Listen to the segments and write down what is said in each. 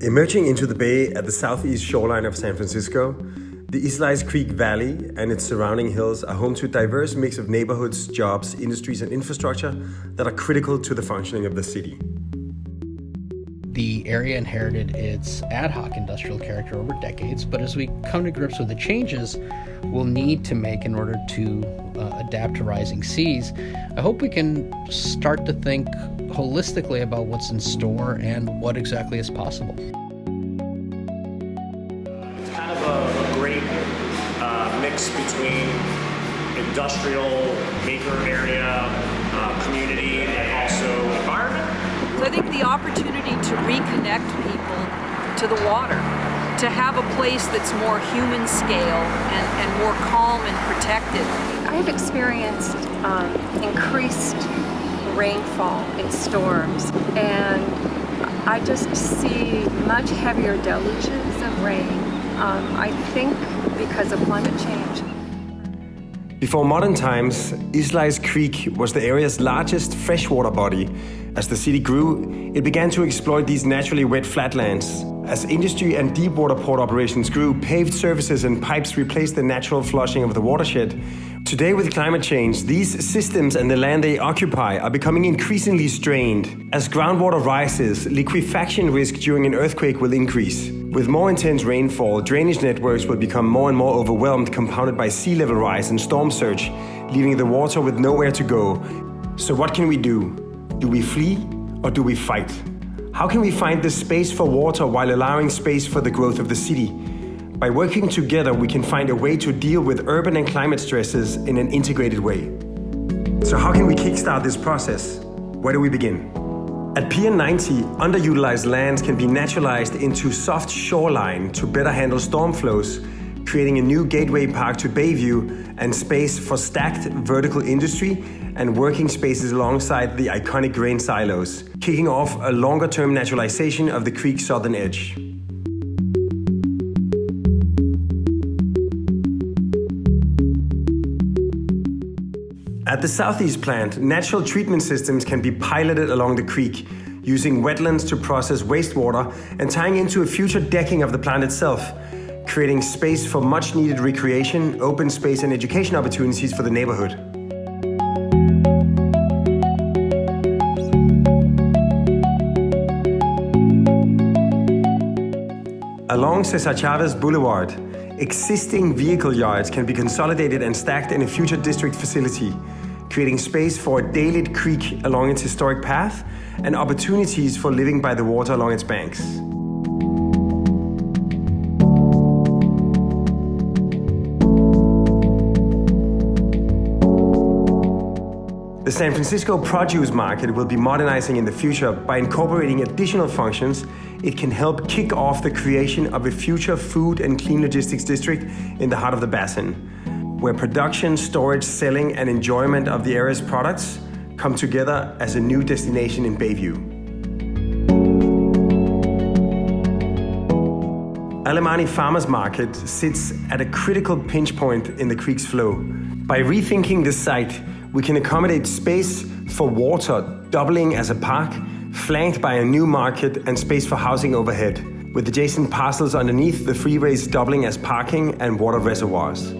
Emerging into the bay at the southeast shoreline of San Francisco, the Islais Creek Valley and its surrounding hills are home to a diverse mix of neighborhoods, jobs, industries, and infrastructure that are critical to the functioning of the city. The area inherited its ad hoc industrial character over decades, but as we come to grips with the changes we'll need to make in order to adapt to rising seas, I hope we can start to think holistically about what's in store and what exactly is possible. It's kind of a great mix between industrial, maker area, community, and also environment. So I think the opportunity to reconnect people to the water, to have a place that's more human scale and more calm and protected. I have experienced increased rainfall in storms, and I just see much heavier deluges of rain, I think because of climate change. Before modern times, Islais Creek was the area's largest freshwater body. As the city grew, it began to exploit these naturally wet flatlands. As industry and deepwater port operations grew, paved surfaces and pipes replaced the natural flushing of the watershed. Today, with climate change, these systems and the land they occupy are becoming increasingly strained. As groundwater rises, liquefaction risk during an earthquake will increase. With more intense rainfall, drainage networks will become more and more overwhelmed, compounded by sea level rise and storm surge, leaving the water with nowhere to go. So what can we do? Do we flee or do we fight? How can we find the space for water while allowing space for the growth of the city? By working together, we can find a way to deal with urban and climate stresses in an integrated way. So how can we kickstart this process? Where do we begin? At Pier 90, underutilized lands can be naturalized into soft shoreline to better handle storm flows, creating a new gateway park to Bayview and space for stacked vertical industry and working spaces alongside the iconic grain silos, kicking off a longer-term naturalization of the creek's southern edge. At the southeast plant, natural treatment systems can be piloted along the creek, using wetlands to process wastewater and tying into a future decking of the plant itself, creating space for much-needed recreation, open space and education opportunities for the neighborhood. Along Cesar Chavez Boulevard, existing vehicle yards can be consolidated and stacked in a future district facility, creating space for a day-lit creek along its historic path and opportunities for living by the water along its banks. The San Francisco produce market will be modernizing in the future. By incorporating additional functions, it can help kick off the creation of a future food and clean logistics district in the heart of the basin, where production, storage, selling, and enjoyment of the area's products come together as a new destination in Bayview. Alemani Farmers Market sits at a critical pinch point in the creek's flow. By rethinking the site, we can accommodate space for water, doubling as a park, flanked by a new market and space for housing overhead, with adjacent parcels underneath the freeways doubling as parking and water reservoirs.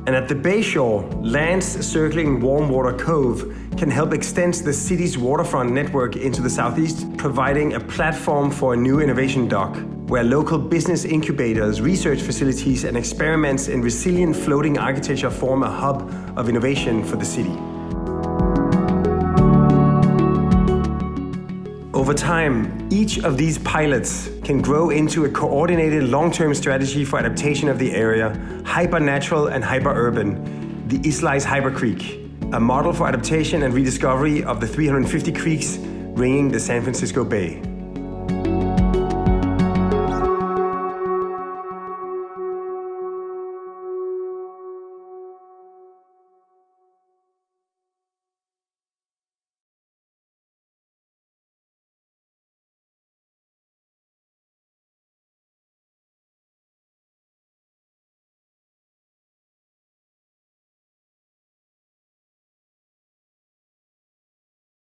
And at the bayshore, lands circling Warmwater Cove can help extend the city's waterfront network into the southeast, providing a platform for a new innovation dock, where local business incubators, research facilities, and experiments in resilient floating architecture form a hub of innovation for the city. Over time, each of these pilots can grow into a coordinated long-term strategy for adaptation of the area, hyper-natural and hyper-urban, the Islais Hyper-Creek, a model for adaptation and rediscovery of the 350 creeks ringing the San Francisco Bay.